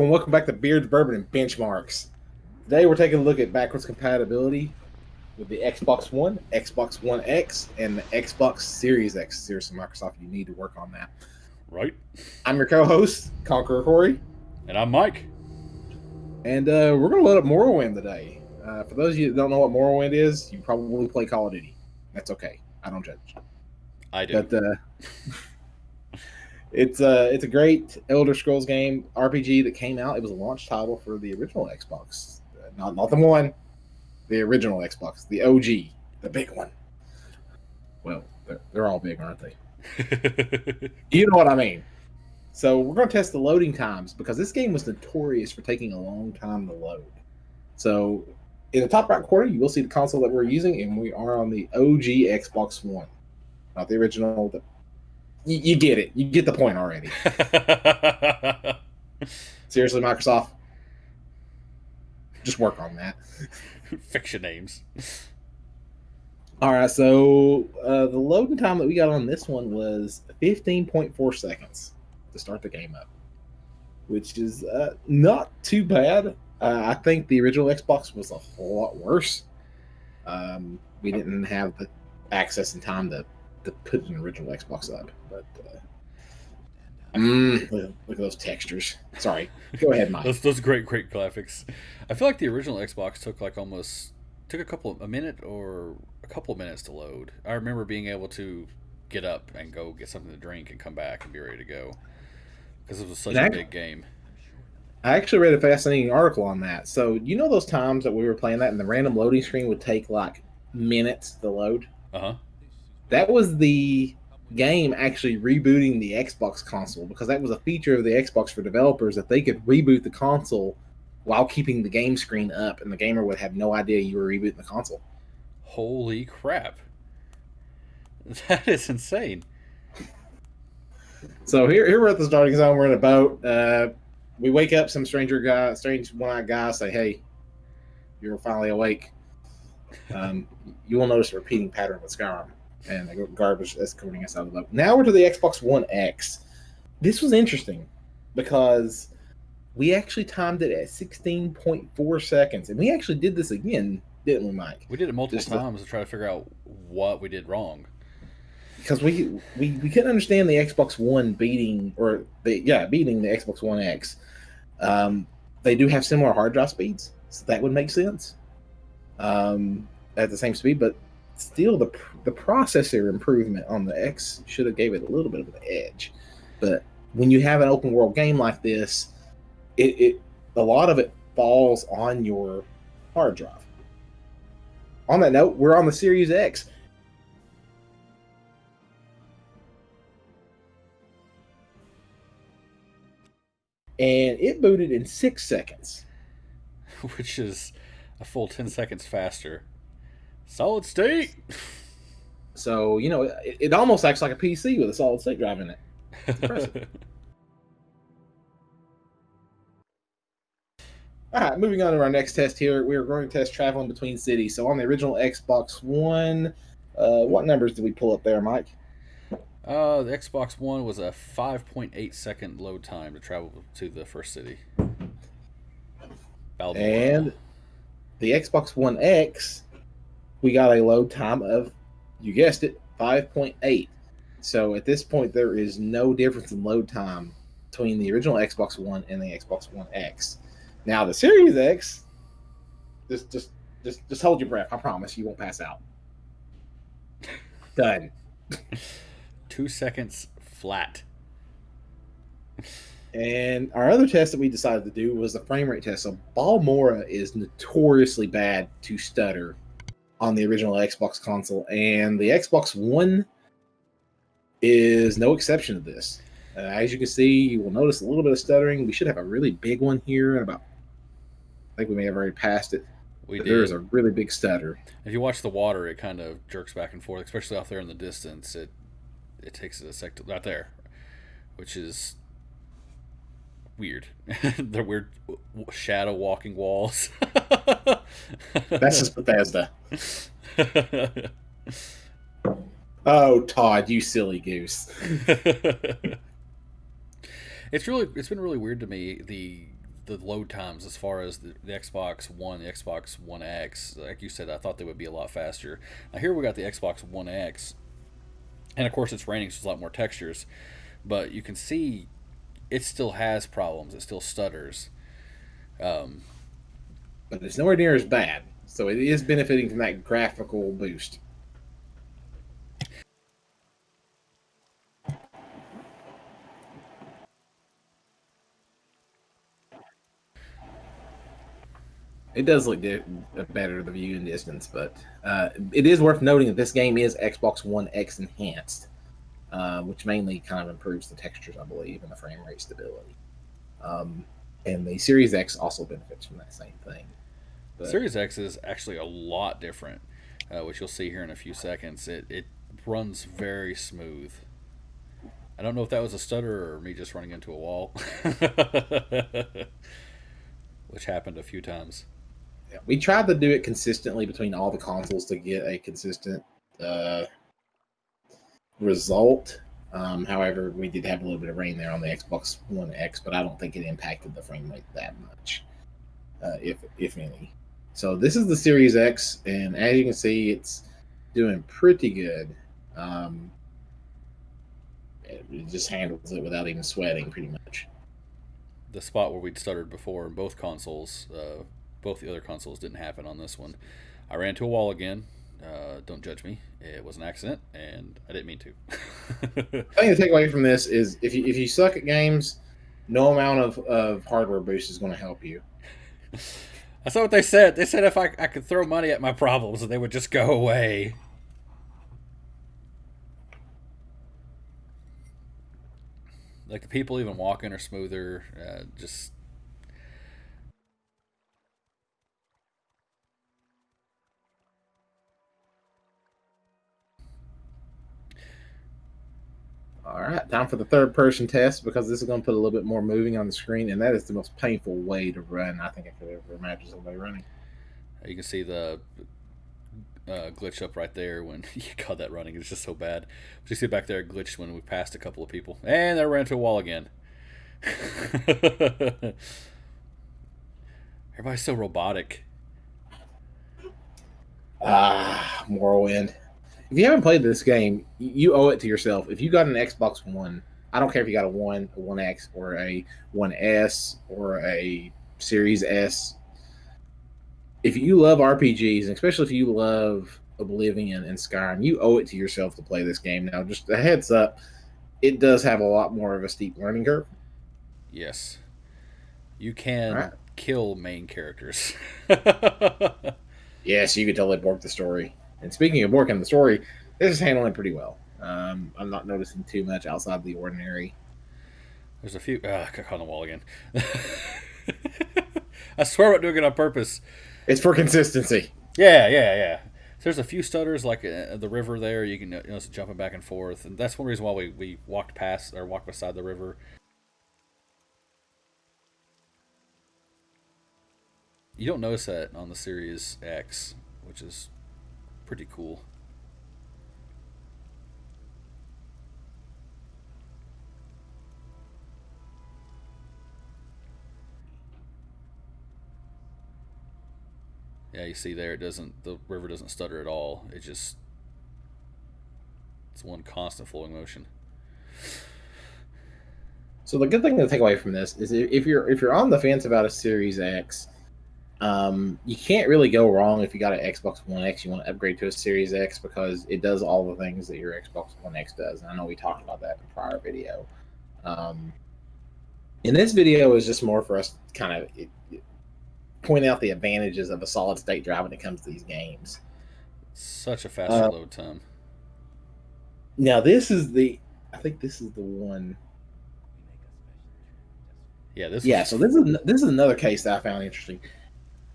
everyone, welcome back to Beards, Bourbon, and Benchmarks. Today we're taking a look at backwards compatibility with the Xbox One, Xbox One X, and the Xbox Series X. Seriously, Microsoft, you need to work on that. Right. I'm your co-host, Conqueror Corey. And I'm Mike. And we're going to load up Morrowind today. For those of you that don't know what Morrowind is, you probably play Call of Duty. That's okay. I don't judge. I do. But it's a great Elder Scrolls game RPG that came out. It was a launch title for the original Xbox, not the one, the original Xbox, the OG, the big one. Well, they're all big, aren't they? You know what I mean. So we're going to test the loading times because this game was notorious for taking a long time to load. So in the top right corner, you will see the console that we're using, and we are on the OG Xbox One, not the original. You get it. You get the point already. Seriously, Microsoft, just work on that. Fix your names. All right, so the loading time that we got on this one was 15.4 seconds to start the game up, which is not too bad. I think the original Xbox was a whole lot worse. We didn't have the access and time to put an original Xbox up, but look at those textures. Sorry, go ahead, Mike. those great graphics. I feel like the original Xbox took a minute or a couple of minutes to load. I remember being able to get up and go get something to drink and come back and be ready to go because it was such a big game. I actually read a fascinating article on that. So you know those times that we were playing that and the random loading screen would take like minutes to load? Uh-huh. That was the game actually rebooting the Xbox console because that was a feature of the Xbox for developers that they could reboot the console while keeping the game screen up, and the gamer would have no idea you were rebooting the console. Holy crap. That is insane. So here we're at the starting zone. We're in a boat. We wake up, some strange one-eyed guy say, "Hey, you're finally awake." You will notice a repeating pattern with Skyrim and the garbage escorting us out of the boat. Now we're to the Xbox One X. This was interesting because we actually timed it at 16.4 seconds, and we actually did this again, didn't we, Mike? We did it multiple times to try to figure out what we did wrong. Because we couldn't understand the Xbox One beating the Xbox One X. They do have similar hard drive speeds, so that would make sense at the same speed, but still the processor improvement on the X should have gave it a little bit of an edge. But when you have an open world game like this, a lot of it falls on your hard drive. On that note, we're on the Series X. And it booted in 6 seconds. Which is a full 10 seconds faster. Solid state! So, it almost acts like a PC with a solid state drive in it. It's impressive. All right, moving on to our next test here. We are going to test traveling between cities. So on the original Xbox One, what numbers did we pull up there, Mike? The Xbox One was a 5.8 second load time to travel to the first city. Baltimore. And the Xbox One X, we got a load time of, you guessed it, 5.8. So at this point, there is no difference in load time between the original Xbox One and the Xbox One X. Now the Series X, just hold your breath. I promise you won't pass out. Done. 2 seconds flat. And our other test that we decided to do was the frame rate test. So Balmora is notoriously bad to stutter on the original Xbox console, and the Xbox One is no exception to this. As you can see, you will notice a little bit of stuttering. We should have a really big one here in about, I think we may have already passed it. There is a really big stutter. If you watch the water, it kind of jerks back and forth, especially out there in the distance. It takes a sec right there, which is weird. They're weird shadow walking walls. That's just Bethesda. Oh, Todd, you silly goose. It's been really weird to me, the load times as far as the Xbox One, the Xbox One X. Like you said, I thought they would be a lot faster. Now here we got the Xbox One X, and of course it's raining, so there's a lot more textures. But you can see it still has problems. It still stutters. Um, but it's nowhere near as bad. So it is benefiting from that graphical boost. It does look better, the view and distance, but it is worth noting that this game is Xbox One X enhanced, which mainly kind of improves the textures, I believe, and the frame rate stability. And the Series X also benefits from that same thing. But Series X is actually a lot different, which you'll see here in a few seconds. It runs very smooth. I don't know if that was a stutter or me just running into a wall, which happened a few times. Yeah, we tried to do it consistently between all the consoles to get a consistent result. However, we did have a little bit of rain there on the Xbox One X, but I don't think it impacted the frame rate that much, if any. So this is the Series X, and as you can see, it's doing pretty good. It just handles it without even sweating, pretty much. The spot where we'd stuttered before in both consoles, both the other consoles didn't happen on this one. I ran to a wall again. Don't judge me. It was an accident, and I didn't mean to. I think the takeaway from this is if you suck at games, no amount of hardware boost is going to help you. That's not what they said. They said if I could throw money at my problems, they would just go away. Like the people even walking are smoother. Just all right, time for the third person test, because this is going to put a little bit more moving on the screen, and that is the most painful way to run I think I could ever imagine somebody running. You can see the glitch up right there when you caught that running. It's just so bad. But you see back there, it glitched when we passed a couple of people, and they ran into a wall again. Everybody's so robotic. Morrowind. If you haven't played this game, you owe it to yourself. If you got an Xbox One, I don't care if you got a 1X, or a 1S, or a Series S. If you love RPGs, and especially if you love Oblivion and Skyrim, you owe it to yourself to play this game. Now, just a heads up, it does have a lot more of a steep learning curve. Yes. You can kill main characters. Yes, you could totally bork the story. And speaking of borking the story, this is handling pretty well. I'm not noticing too much outside the ordinary. There's a few... I got caught on the wall again. I swear I'm not doing it on purpose. It's for consistency. Yeah. So there's a few stutters, like the river there. You can notice it jumping back and forth. And that's one reason why we walked past, or walked beside the river. You don't notice that on the Series X, which is pretty cool. Yeah, you see there, the river doesn't stutter at all. It's one constant flowing motion. So the good thing to take away from this is if you're on the fence about a Series X, you can't really go wrong if you got an Xbox One X. You want to upgrade to a Series X because it does all the things that your Xbox One X does. And I know we talked about that in a prior video. In this video is just more for us to kind of point out the advantages of a solid state drive when it comes to these games. Such a faster load time. Now I think this is the one. Yeah, so this is another case that I found interesting.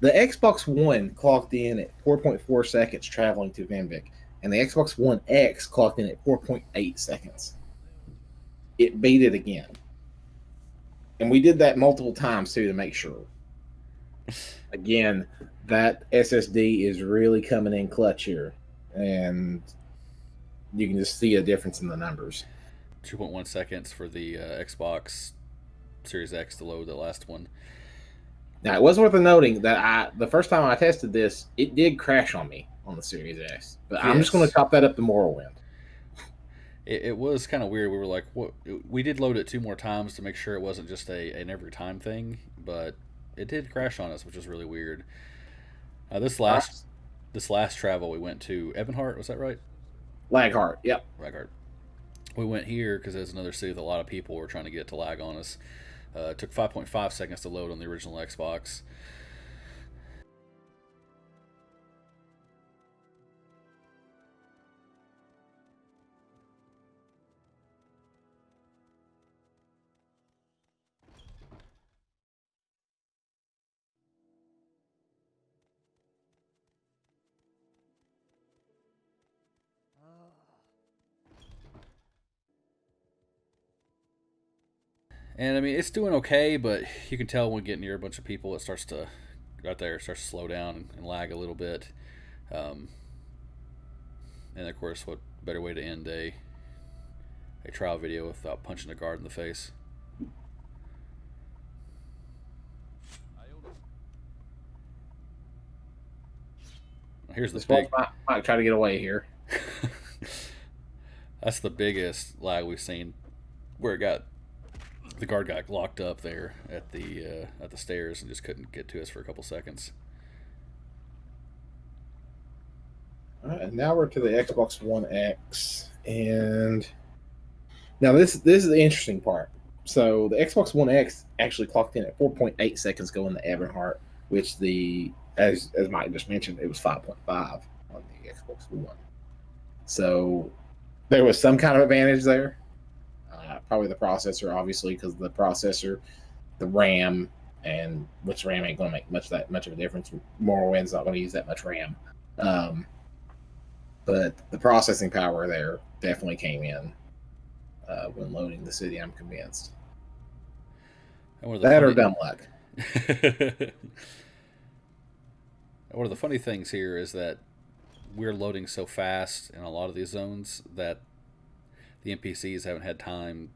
The Xbox One clocked in at 4.4 seconds traveling to Venvik, and the Xbox One X clocked in at 4.8 seconds. It beat it again. And we did that multiple times too to make sure. Again, that SSD is really coming in clutch here, and you can just see a difference in the numbers. 2.1 seconds for the Xbox Series X to load the last one. Now, it was worth noting that the first time I tested this, it did crash on me on the Series S. But I'm just going to Yes. chop that up to Morrowind. It was kind of weird. We were like, what? We did load it 2 more times to make sure it wasn't just an every time thing, but it did crash on us, which was really weird. Uh, this All right. last this last travel we went to Evanhart, was that right? Laghart. Yep. Raghart. We went here because there's another city with a lot of people were trying to get to lag on us. It took 5.5 seconds to load on the original Xbox. And I mean, it's doing okay, but you can tell when we get near a bunch of people, it starts to right there, it starts to slow down and lag a little bit. Um, and of course, what better way to end a trial video without punching a guard in the face? Here's the This one big. might try to get away here. That's the biggest lag we've seen, where it got the guard got locked up there at the stairs and just couldn't get to us for a couple seconds. All right, and now we're to the Xbox One X, and now this is the interesting part. So the Xbox One X actually clocked in at 4.8 seconds going to Evanhart, which as Mike just mentioned, it was 5.5 on the Xbox One. So there was some kind of advantage there. Probably the processor, obviously, because the processor, the RAM, and which RAM ain't going to make much of a difference. Morrowind's not going to use that much RAM. But the processing power there definitely came in when loading the city, I'm convinced. That or dumb luck. One of the funny things here is that we're loading so fast in a lot of these zones that the NPCs haven't had time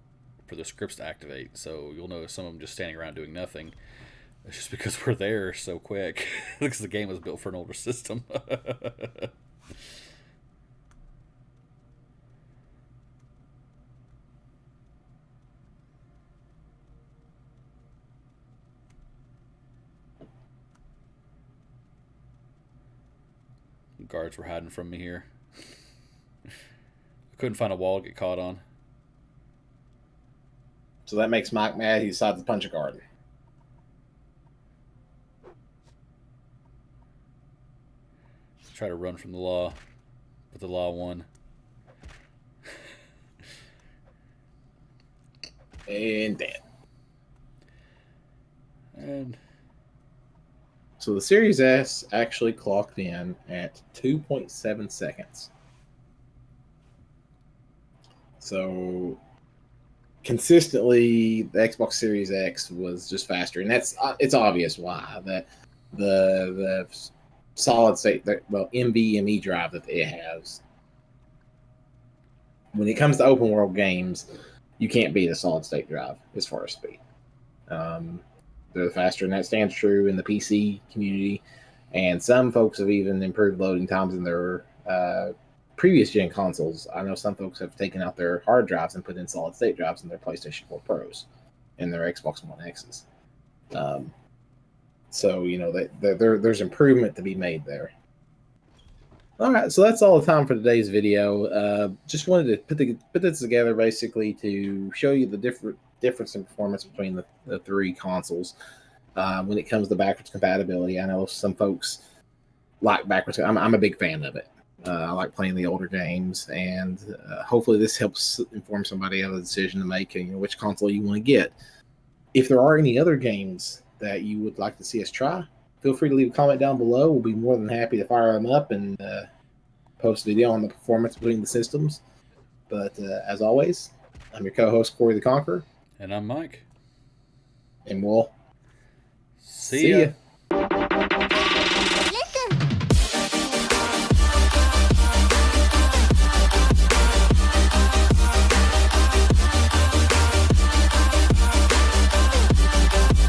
for the scripts to activate. So you'll notice some of them just standing around doing nothing. It's just because we're there so quick. Because the game was built for an older system. Guards were hiding from me here. I couldn't find a wall to get caught on. So that makes Mike mad. He decides to punch a guard. Try to run from the law, but the law won. And dead. And so the Series S actually clocked in at 2.7 seconds. So consistently, the Xbox Series X was just faster, and it's obvious why. That the solid state, NVMe drive that it has. When it comes to open world games, you can't beat a solid state drive as far as speed. They're faster, and that stands true in the PC community. And some folks have even improved loading times in their previous gen consoles. I know some folks have taken out their hard drives and put in solid state drives in their PlayStation 4 Pros and their Xbox One X's. So there's improvement to be made there. All right, so that's all the time for today's video. Just wanted to put this together basically to show you the difference in performance between the three consoles when it comes to backwards compatibility. I know some folks like backwards. I'm a big fan of it. I like playing the older games, and hopefully this helps inform somebody of a decision to make, which console you want to get. If there are any other games that you would like to see us try, feel free to leave a comment down below. We'll be more than happy to fire them up and post a video on the performance between the systems. But as always, I'm your co-host, Corey the Conqueror. I'm Mike. And we'll see ya.